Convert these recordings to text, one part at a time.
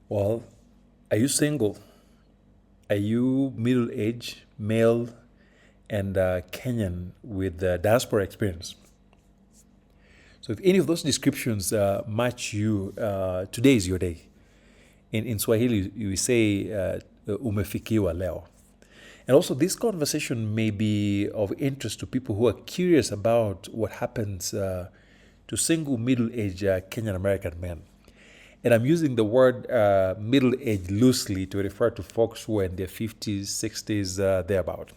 Well, are you single? Are you middle-aged, male, and Kenyan with diaspora experience? So, if any of those descriptions match you, today is your day. In Swahili, you say umefikiwa leo. And also, this conversation may be of interest to people who are curious about what happens to single middle-aged Kenyan American men. And I'm using the word middle age loosely to refer to folks who are in their 50s, 60s, thereabout.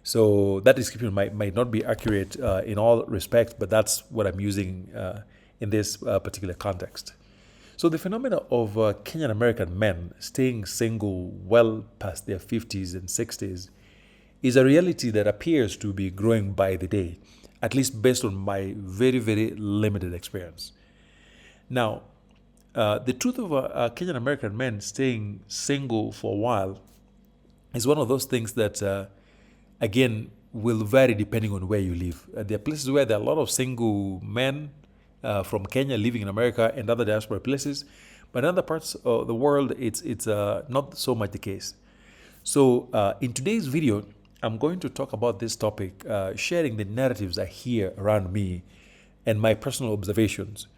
So that description might not be accurate in all respects, but that's what I'm using in this particular context. So the phenomena of Kenyan American men staying single well past their 50s and 60s is a reality that appears to be growing by the day, at least based on my very, very limited experience. Now, the truth of Kenyan American men staying single for a while is one of those things that, again, will vary depending on where you live. There are places where there are a lot of single men from Kenya living in America and other diaspora places, but in other parts of the world, it's not so much the case. So, in today's video, I'm going to talk about this topic, sharing the narratives I hear around me and my personal observations.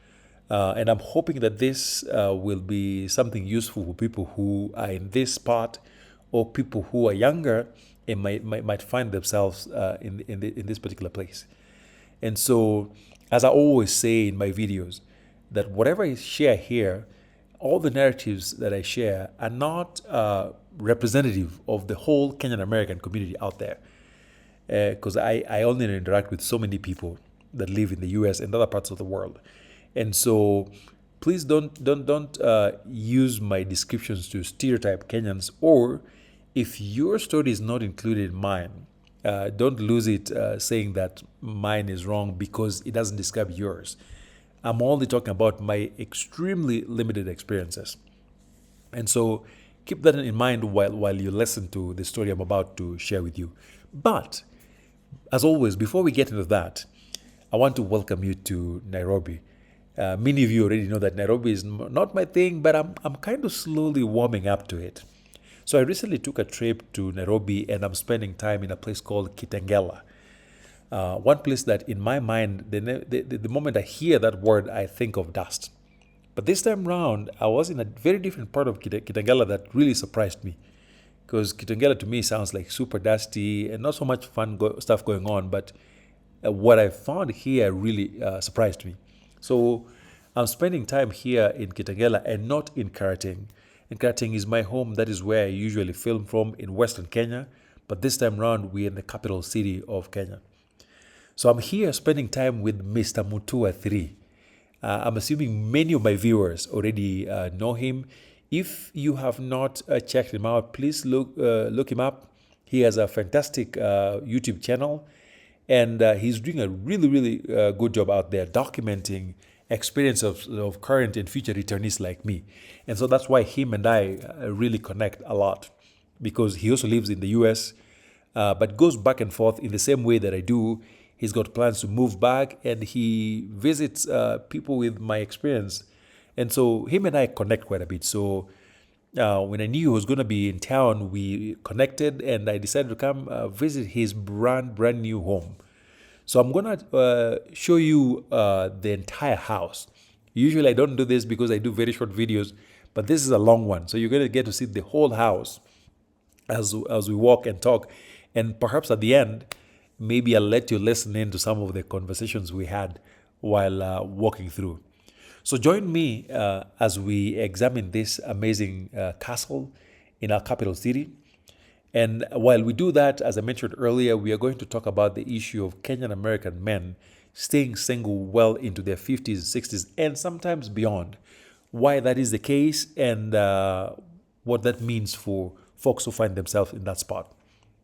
And I'm hoping that this will be something useful for people who are in this spot or people who are younger and might find themselves in this particular place. And so, as I always say in my videos, that whatever I share here, all the narratives that I share are not representative of the whole Kenyan American community out there. Because I only interact with so many people that live in the US and other parts of the world. And so please don't use my descriptions to stereotype Kenyans, or if your story is not included in mine, don't lose it saying that mine is wrong because it doesn't describe yours. I'm only talking about my extremely limited experiences. And so keep that in mind while you listen to the story I'm about to share with you. But as always, before we get into that, I want to welcome you to Nairobi. Many of you already know that Nairobi is not my thing, but I'm kind of slowly warming up to it. So I recently took a trip to Nairobi and I'm spending time in a place called Kitengela. One place that in my mind, the moment I hear that word, I think of dust. But this time round, I was in a very different part of Kitengela that really surprised me. Because Kitengela to me sounds like super dusty and not so much fun stuff going on, but what I found here really surprised me. So I'm spending time here in Kitengela and not in Karating. And Karating is my home. That is where I usually film from in Western Kenya. But this time around, we're in the capital city of Kenya. So I'm here spending time with Mr. Mutua 3. I'm assuming many of my viewers already know him. If you have not checked him out, please look him up. He has a fantastic YouTube channel. And he's doing a really, really good job out there documenting experience of current and future returnees like me. And so that's why him and I really connect a lot, because he also lives in the US, but goes back and forth in the same way that I do. He's got plans to move back and he visits people with my experience. And so him and I connect quite a bit. So when I knew he was going to be in town, we connected and I decided to come visit his brand new home. So I'm going to show you the entire house. Usually I don't do this because I do very short videos, but this is a long one. So you're going to get to see the whole house as we walk and talk. And perhaps at the end, maybe I'll let you listen in to some of the conversations we had while walking through. So join me as we examine this amazing castle in our capital city. And while we do that, as I mentioned earlier, we are going to talk about the issue of Kenyan American men staying single well into their 50s, 60s, and sometimes beyond. Why that is the case and what that means for folks who find themselves in that spot.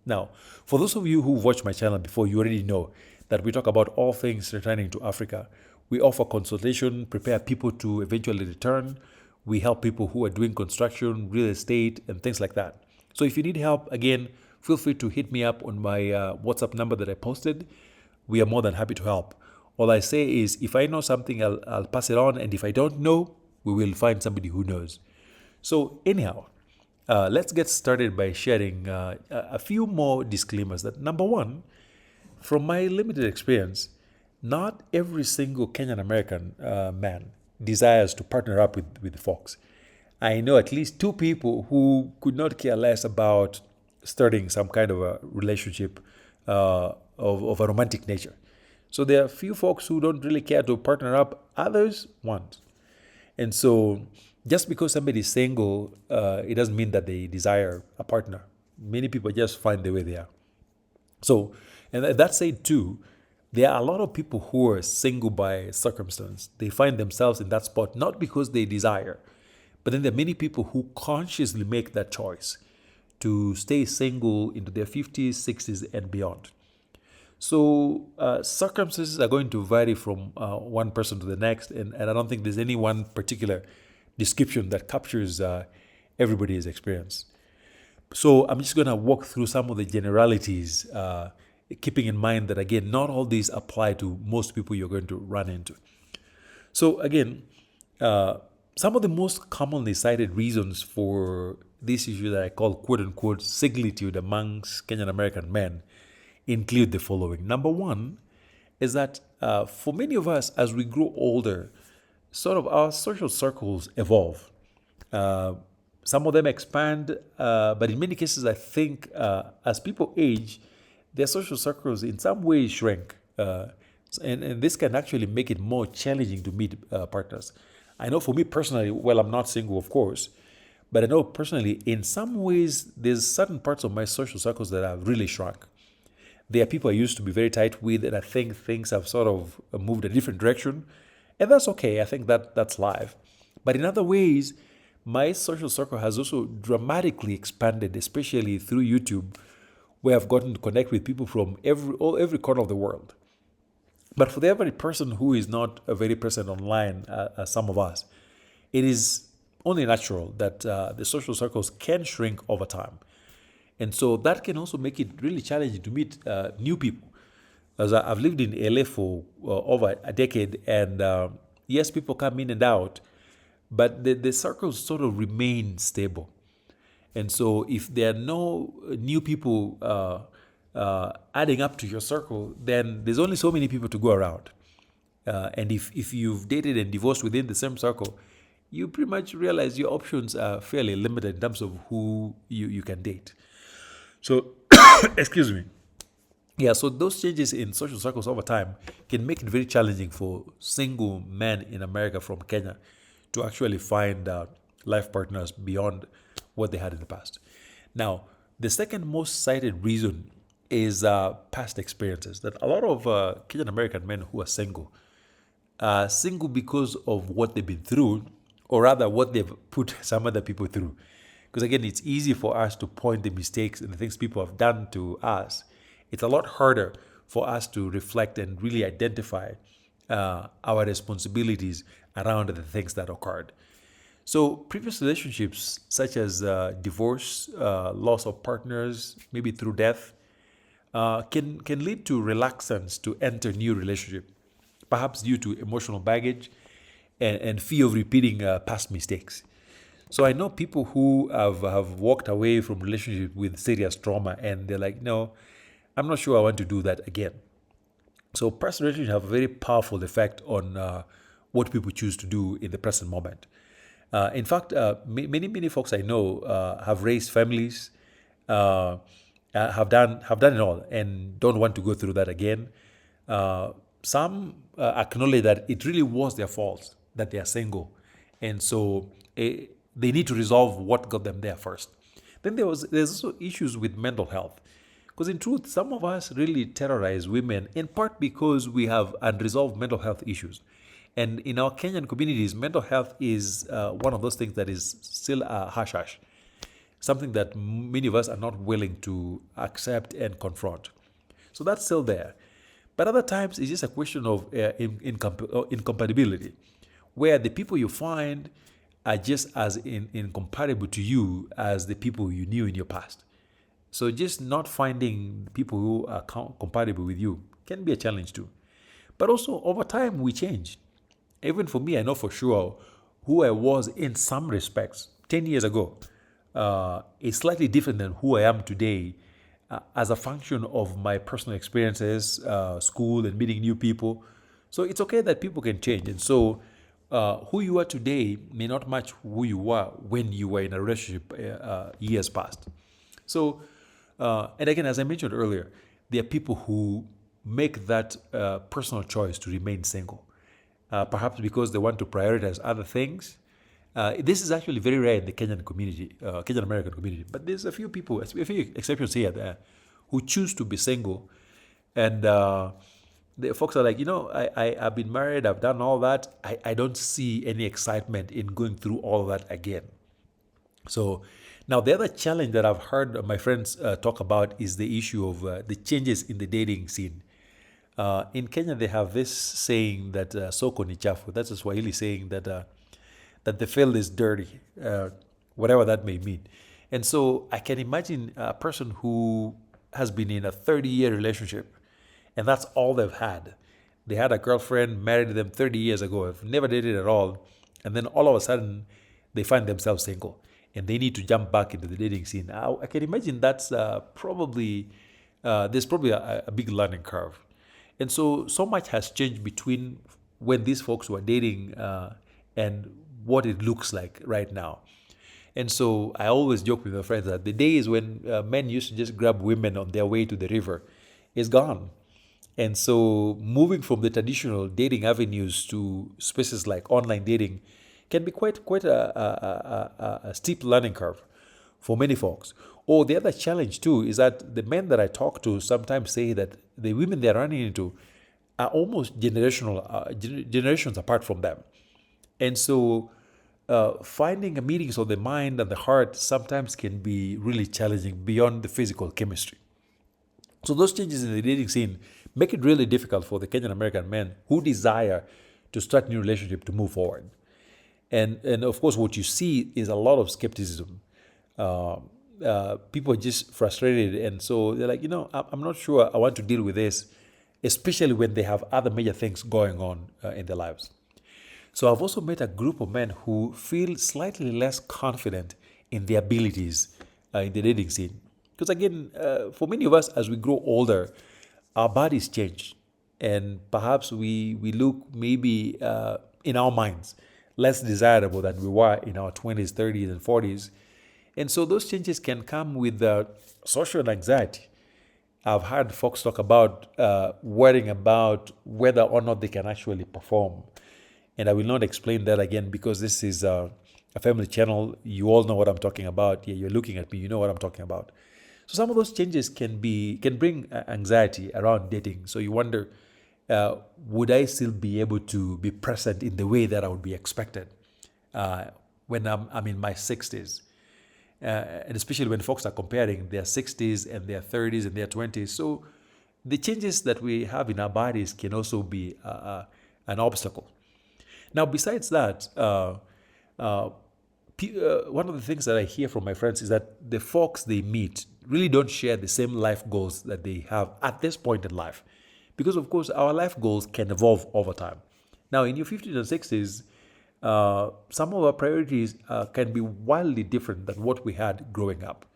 Now, for those of you who've watched my channel before, you already know that we talk about all things returning to Africa. We offer consultation, prepare people to eventually return. We help people who are doing construction, real estate, and things like that. So if you need help, again, feel free to hit me up on my WhatsApp number that I posted. We are more than happy to help. All I say is, if I know something, I'll pass it on. And if I don't know, we will find somebody who knows. So, anyhow, let's get started by sharing a few more disclaimers. That number one, from my limited experience, not every single Kenyan American man desires to partner up with folks. I know at least two people who could not care less about starting some kind of a relationship of a romantic nature. So there are few folks who don't really care to partner up, others want. And so just because somebody is single, it doesn't mean that they desire a partner. Many people just find the way they are. So, and that said too, there are a lot of people who are single by circumstance. They find themselves in that spot not because they desire, but then there are many people who consciously make that choice to stay single into their 50s, 60s, and beyond. So circumstances are going to vary from one person to the next, and I don't think there's any one particular description that captures everybody's experience. So I'm just going to walk through some of the generalities, keeping in mind that, again, not all these apply to most people you're going to run into. So again, some of the most commonly cited reasons for this issue that I call quote-unquote singlitude amongst Kenyan American men include the following. Number one is that for many of us, as we grow older, sort of our social circles evolve. Some of them expand, but in many cases, I think as people age, their social circles in some ways shrink. And this can actually make it more challenging to meet partners. I know for me personally, well, I'm not single, of course, but I know personally, in some ways, there's certain parts of my social circles that have really shrunk. There are people I used to be very tight with, and I think things have sort of moved a different direction. And that's okay. I think that's life. But in other ways, my social circle has also dramatically expanded, especially through YouTube, where I've gotten to connect with people from every corner of the world. But for the average person who is not very present online, as some of us, it is only natural that the social circles can shrink over time. And so that can also make it really challenging to meet new people. As I've lived in LA for over a decade, and yes, people come in and out, but the circles sort of remain stable. And so if there are no new people adding up to your circle, then there's only so many people to go around. And if you've dated and divorced within the same circle, you pretty much realize your options are fairly limited in terms of who you can date. So, excuse me. Yeah, so those changes in social circles over time can make it very challenging for single men in America from Kenya to actually find life partners beyond what they had in the past. Now, the second most cited reason is past experiences. That a lot of Kenyan American men who are single because of what they've been through, or rather what they've put some other people through. Because again, it's easy for us to point the mistakes and the things people have done to us. It's a lot harder for us to reflect and really identify our responsibilities around the things that occurred. So previous relationships, such as divorce, loss of partners, maybe through death, can lead to reluctance to enter new relationship, perhaps due to emotional baggage and fear of repeating past mistakes. So I know people who have walked away from relationship with serious trauma, and they're like, no, I'm not sure I want to do that again. So past relationships have a very powerful effect on what people choose to do in the present moment. In fact, many folks I know have raised families, have done it all, and don't want to go through that again. Some acknowledge that it really was their fault that they are single, and so they need to resolve what got them there first. Then there's also issues with mental health, because in truth, some of us really terrorize women in part because we have unresolved mental health issues. And in our Kenyan communities, mental health is one of those things that is still a hush-hush, something that many of us are not willing to accept and confront. So that's still there. But other times, it's just a question of incompatibility, where the people you find are just as incompatible to you as the people you knew in your past. So just not finding people who are compatible with you can be a challenge too. But also, over time, we change. Even for me, I know for sure who I was in some respects 10 years ago is slightly different than who I am today as a function of my personal experiences, school, and meeting new people. So it's okay that people can change. And so who you are today may not match who you were when you were in a relationship years past. So, and again, as I mentioned earlier, there are people who make that personal choice to remain single, perhaps because they want to prioritize other things. This is actually very rare in the Kenyan community, Kenyan American community. But there's a few people, a few exceptions here, there, who choose to be single, and the folks are like, I've been married, I've done all that. I don't see any excitement in going through all that again. So now the other challenge that I've heard my friends talk about is the issue of the changes in the dating scene. In Kenya, they have this saying that soko ni chafu. That's a Swahili saying that the field is dirty, whatever that may mean. And so I can imagine a person who has been in a 30-year relationship, and that's all they've had. They had a girlfriend, married them 30 years ago, have never dated at all, and then all of a sudden they find themselves single, and they need to jump back into the dating scene. I can imagine that's probably there's probably a big learning curve. And so much has changed between when these folks were dating and what it looks like right now. And so I always joke with my friends that the days when men used to just grab women on their way to the river is gone. And so moving from the traditional dating avenues to spaces like online dating can be quite a steep learning curve for many folks. Or the other challenge too is that the men that I talk to sometimes say that the women they're running into are almost generations apart from them. And so finding meetings of the mind and the heart sometimes can be really challenging beyond the physical chemistry. So those changes in the dating scene make it really difficult for the Kenyan American men who desire to start new relationship to move forward. And of course, what you see is a lot of skepticism. People are just frustrated, and so they're like, I'm not sure I want to deal with this, especially when they have other major things going on in their lives. So I've also met a group of men who feel slightly less confident in their abilities in the dating scene. Because again, for many of us, as we grow older, our bodies change. And perhaps we look maybe in our minds less desirable than we were in our 20s, 30s, and 40s. And so those changes can come with social anxiety. I've heard folks talk about worrying about whether or not they can actually perform. And I will not explain that again because this is a family channel. You all know what I'm talking about. Yeah, you're looking at me. You know what I'm talking about. So some of those changes can bring anxiety around dating. So you wonder, would I still be able to be present in the way that I would be expected when I'm in my 60s? And especially when folks are comparing their 60s and their 30s and their 20s. So the changes that we have in our bodies can also be an obstacle. Now, besides that, one of the things that I hear from my friends is that the folks they meet really don't share the same life goals that they have at this point in life. Because, of course, our life goals can evolve over time. Now, in your 50s and 60s, some of our priorities can be wildly different than what we had growing up.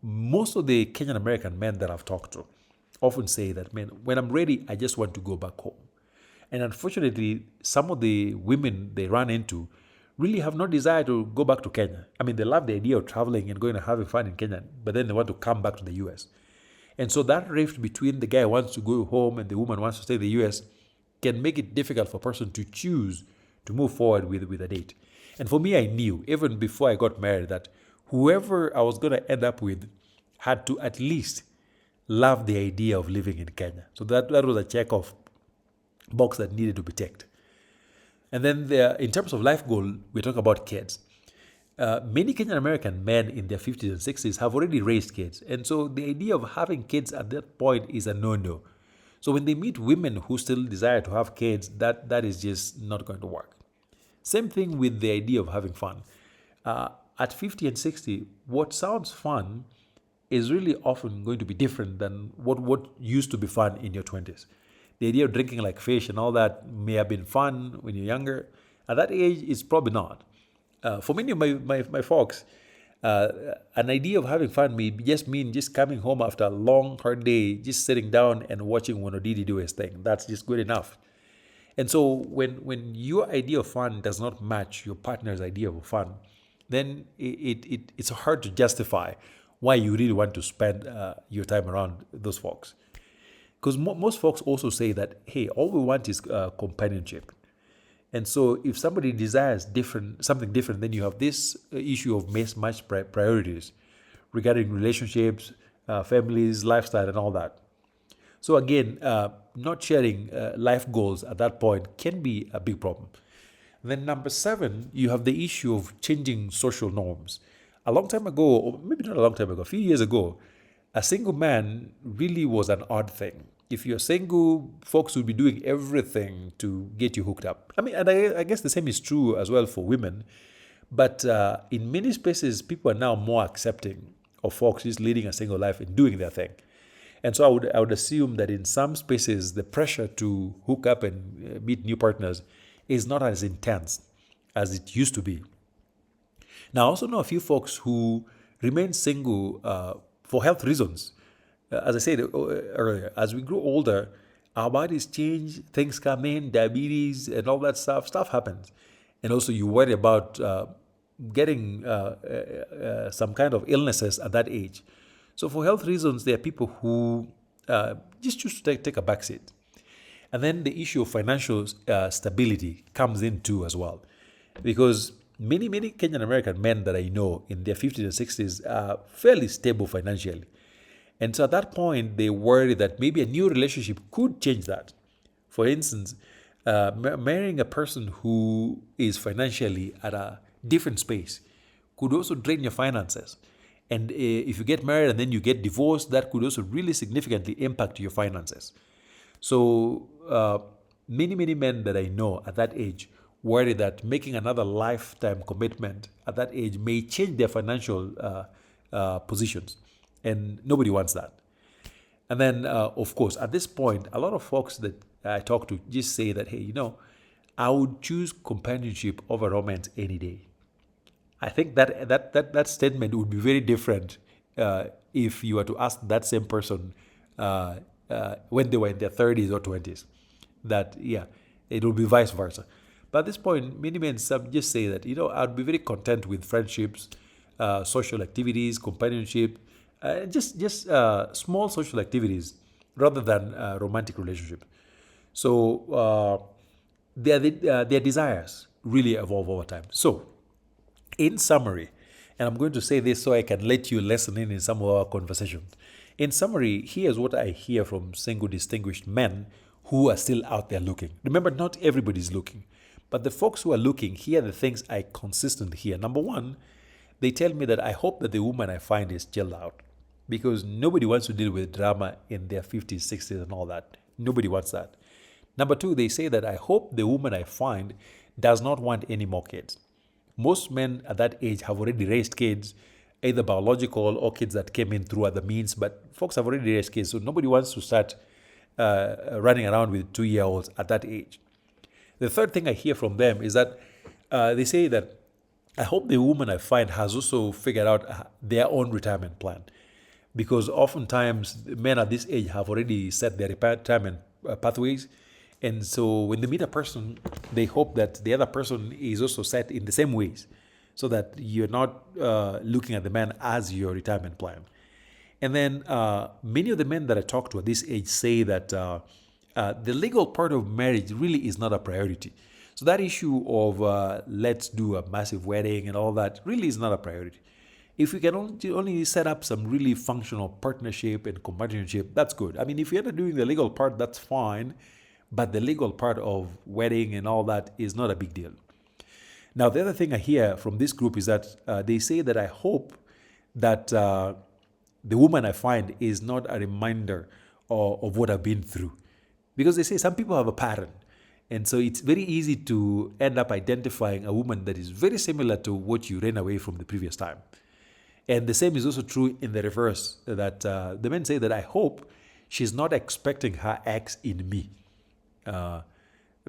Most of the Kenyan American men that I've talked to often say that, man, when I'm ready, I just want to go back home. And unfortunately, some of the women they run into really have no desire to go back to Kenya. I mean, they love the idea of traveling and going and having fun in Kenya, but then they want to come back to the US. And so that rift between the guy who wants to go home and the woman wants to stay in the US can make it difficult for a person to choose to move forward with a date. And for me, I knew, even before I got married, that whoever I was going to end up with had to at least love the idea of living in Kenya. So that was a check off box that needed to be ticked. And then in terms of life goal, we talk about kids. Many Kenyan American men in their 50s and 60s have already raised kids. And so the idea of having kids at that point is a no-no. So when they meet women who still desire to have kids, that is just not going to work. Same thing with the idea of having fun. At 50 and 60, what sounds fun is really often going to be different than what used to be fun in your 20s. The idea of drinking like fish and all that may have been fun when you're younger. At that age, it's probably not. For many of my folks, an idea of having fun may just mean just coming home after a long, hard day, just sitting down and watching Wanodidi do his thing. That's just good enough. And so when your idea of fun does not match your partner's idea of fun, then it's hard to justify why you really want to spend your time around those folks. Because most folks also say that, hey, all we want is companionship. And so if somebody desires something different, then you have this issue of mismatched priorities regarding relationships, families, lifestyle, and all that. So again, not sharing life goals at that point can be a big problem. Then number 7, you have the issue of changing social norms. A long time ago, or maybe not a long time ago, a few years ago, a single man really was an odd thing. If you're single, folks would be doing everything to get you hooked up. I mean, and I guess the same is true as well for women. But in many spaces, people are now more accepting of folks just leading a single life and doing their thing. And so I would assume that in some spaces, the pressure to hook up and meet new partners is not as intense as it used to be. Now, I also know a few folks who remain single for health reasons. As I said earlier, as we grow older, our bodies change, things come in, diabetes and all that stuff. Stuff happens. And also you worry about getting some kind of illnesses at that age. So for health reasons, there are people who just choose to take a backseat. And then the issue of financial stability comes in too as well. Because many Kenyan American men that I know in their 50s and 60s are fairly stable financially. And so at that point, they worry that maybe a new relationship could change that. For instance, marrying a person who is financially at a different space could also drain your finances. And if you get married and then you get divorced, that could also really significantly impact your finances. So many men that I know at that age worry that making another lifetime commitment at that age may change their financial positions. And nobody wants that. And then, of course, at this point, a lot of folks that I talk to just say that, hey, I would choose companionship over romance any day. I think that statement would be very different if you were to ask that same person when they were in their 30s or 20s. That, yeah, it will be vice versa. But at this point, many men just say that, I'd be very content with friendships, social activities, companionship, just small social activities rather than romantic relationship. So their desires really evolve over time. So in summary, and I'm going to say this so I can let you listen in some of our conversations. In summary, here's what I hear from single distinguished men who are still out there looking. Remember, not everybody's looking, but the folks who are looking, here are the things I consistently hear. Number 1, they tell me that I hope that the woman I find is chilled out, because nobody wants to deal with drama in their 50s, 60s, and all that. Nobody wants that. Number 2, they say that I hope the woman I find does not want any more kids. Most men at that age have already raised kids, either biological or kids that came in through other means, but folks have already raised kids, so nobody wants to start running around with 2-year-olds at that age. The third thing I hear from them is that they say that I hope the woman I find has also figured out their own retirement plan, because oftentimes men at this age have already set their retirement pathways. And so when they meet a person, they hope that the other person is also set in the same ways, so that you're not looking at the man as your retirement plan. And then many of the men that I talk to at this age say that the legal part of marriage really is not a priority. So that issue of let's do a massive wedding and all that really is not a priority. If we can only set up some really functional partnership and companionship, that's good. I mean, if you're not doing the legal part, that's fine. But the legal part of wedding and all that is not a big deal. Now, the other thing I hear from this group is that they say that I hope that the woman I find is not a reminder of what I've been through. Because they say some people have a pattern. And so it's very easy to end up identifying a woman that is very similar to what you ran away from the previous time. And the same is also true in the reverse, that the men say that I hope she's not expecting her ex in me.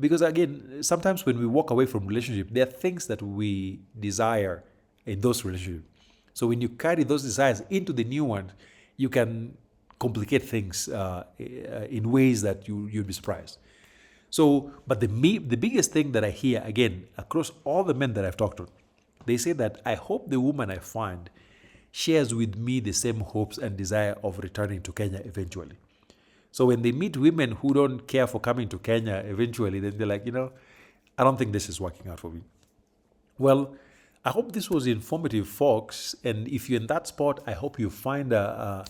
Because again, sometimes when we walk away from relationship, there are things that we desire in those relationships. So when you carry those desires into the new one, you can complicate things in ways that you'd be surprised. So, but the biggest thing that I hear again across all the men that I've talked to, they say that I hope the woman I find shares with me the same hopes and desire of returning to Kenya eventually. So when they meet women who don't care for coming to Kenya eventually, then they're like, I don't think this is working out for me. Well, I hope this was informative, folks. And if you're in that spot, I hope you find a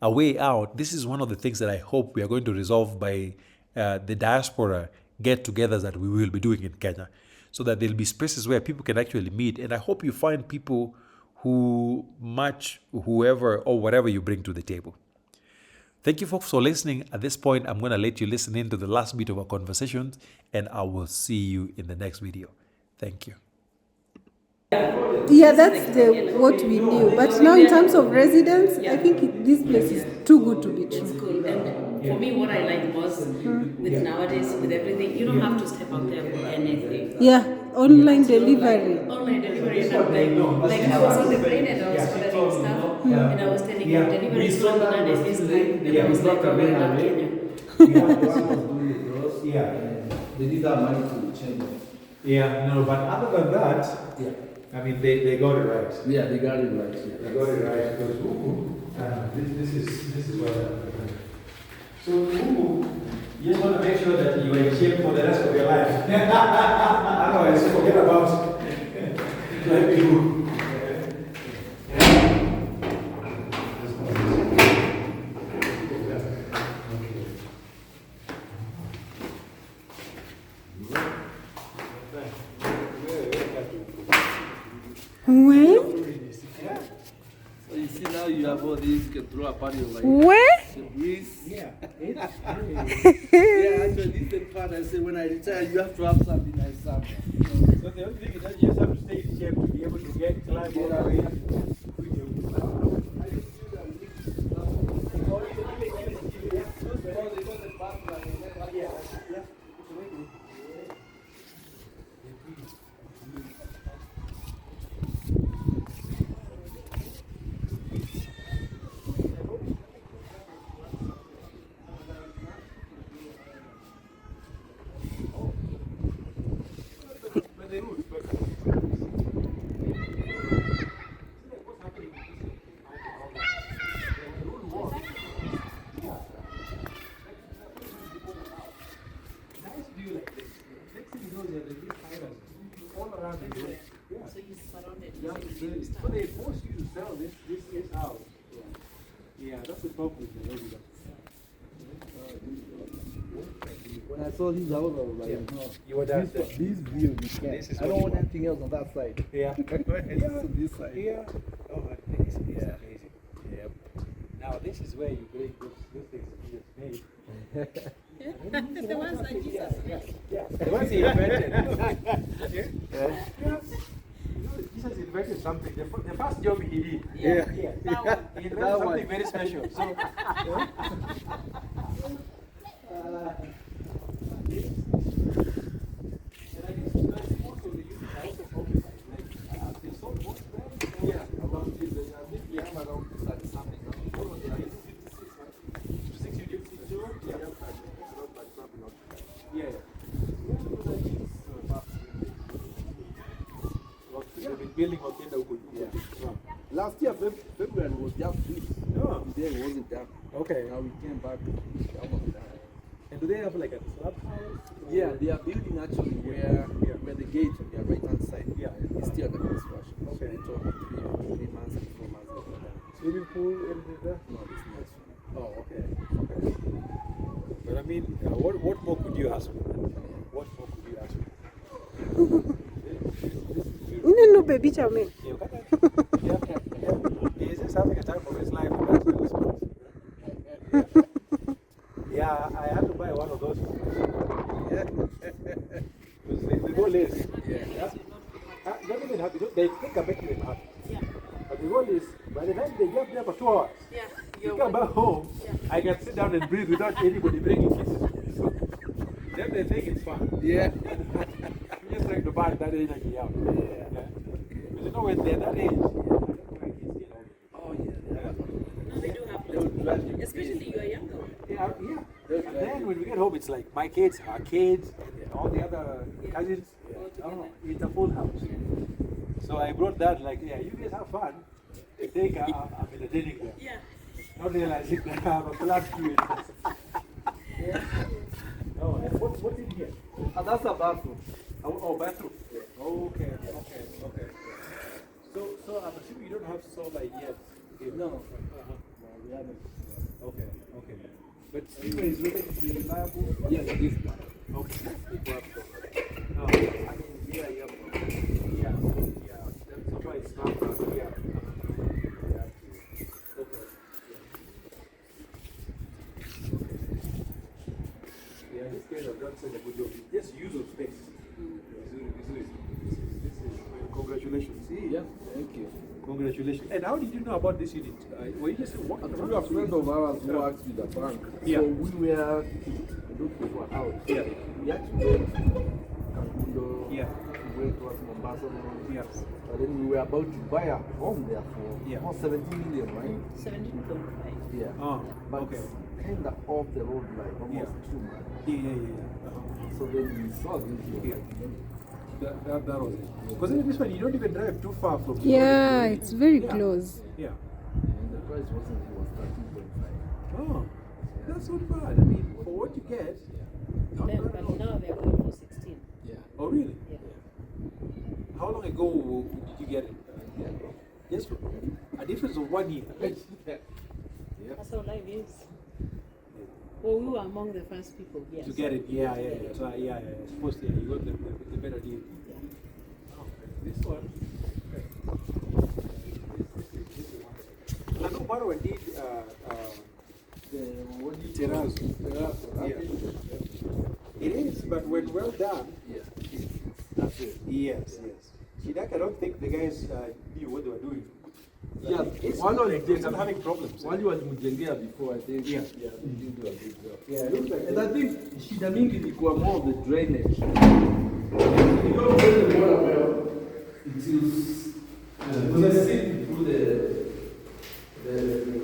way out. This is one of the things that I hope we are going to resolve by the diaspora get-togethers that we will be doing in Kenya, so that there'll be spaces where people can actually meet. And I hope you find people who match whoever or whatever you bring to the table. Thank you, folks, for listening. At this point, I'm going to let you listen in to the last bit of our conversation, and I will see you in the next video. Thank you. Yeah, that's what we knew. But now, in terms of residence, I think this place is too good to be true. It's cool. And for me, what I liked was with nowadays, with everything, you don't have to step out there for anything. Yeah, online delivery. Online delivery, and like I was on the plane and I was ordering stuff, and I was telling you, delivery is coming and it's this time, and I was like, oh, we're not Kenya. They need that money to change it. Yeah, no, but other than that, Yeah. I mean, they got it right. Yeah, they got it right. Yeah. They got it right because this is what so you just want to make sure that you are in shape for the rest of your life. Otherwise, forget about like you. Where? So you see now you have all these, you can throw a party like Where? the breeze. Yeah, Yeah, actually this is the part I say when I retire you have to have something like something. so the only thing is that you just have to stay in shape to be able to climb all the way. So you surrounded. So they force you to sell this is out. Yeah, that's the problem with the road. When I saw these houses, I was like, Yeah. no. You were done. This view, you can't. This is I what don't you want want. anything else on that side. Yeah. To this side. Yeah. Oh, this is Yeah. amazing. Yep. Now this is where you bring those things that Jesus made. The ones that Jesus made. Yeah. The ones he invented. Yeah. Jesus invented something. The first job he did. Yeah. Yeah. That one. He invented That something one. very special. So. Building of Kenda huko juu. Yeah. Last year, February was just this. Oh. There it wasn't done. Okay. Now we came back. Almost done. And do they have like a clubhouse? Yeah, they are building actually where the gate on their right hand side. Yeah. It's still under construction. Okay. So they told me 3 months, 4 months after that. Swimming pool, everything there? No, this next one. Oh, okay. Okay. But I mean, what more could you ask for? What more could you ask for? No, baby, tell me. He's just having a time of his life. Yeah, I had to buy one of those. The goal is, not even happy. They think I make you happy. Yeah. But the goal is, by the time they get there for 2 hours, Yeah. you come back home, I can sit down and breathe without anybody bringing kisses. So, then they think it's fun. Yeah. We're just trying to burn that energy out. Yeah. Because you know when they're that age, Oh, yeah. No, they do have They would drive you especially you are younger. yeah. And then when we get home, it's like my kids, our kids, and all the other cousins. Oh, it's a full house. So I brought that like, yeah, you guys have fun. I think I'm entertaining them. Yeah. Not realizing that I have a plan to it. Oh, and what's in here? That's a bathroom. Oh, bathroom. Okay. So I'm assuming you don't have solar yet. No. We haven't. Okay. But Steve is looking to be reliable. Yeah, it is. Okay. I mean, yeah. Yeah. That's why it's not. Yeah. Okay. Yeah, this guys have done such a good job. Just use of space. Congratulations. Yeah, thank you. Congratulations. And how did you know about this unit? Were you just walking through A friend of ours works with the bank. Yeah. So we were looking for a house. Yeah. We actually went to Kakundo. Yeah. We went towards Mombasa. Yeah. But then we were about to buy a home there for Yeah. almost 17 million, right? 17.5. Yeah. Oh, But okay. kind of off the road, like almost Yeah. too much. Yeah. So then we saw this. We were like, That was it. Because this one, you don't even drive too far from Yeah, it's very Yeah. close. Yeah. and the price was 13.5. Oh, that's not bad. I mean, for what you get, not Then, bad at all. but now they're going for 16. Yeah. Oh, really? Yeah. How long ago did you get it? Just a difference of 1 year. That's how life is. Well, we were among the first people, yes. To get it, yeah. So, yeah. Supposed to, you got the better deal. Oh, this one. I know Maro did terrazzo. Yeah. It is, but when well done, Yeah. That's it. yes. Shidaka, I don't think the guys knew what they were doing. Yeah, It's one of like the they're having problems. Wali walimjengea before, I think. Yeah. He did do a good job. Yeah, it looks like And I think shida mingi ilikuwa more of the drainage. You don't drain the water well until because I see through the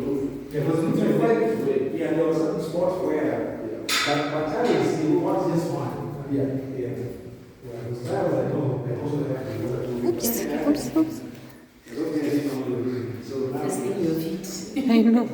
road. Yeah, there was some spots where, but Charles, he was just one. Yeah. So I was like, no, I also have to do it. Oops. Just in your feet. I know.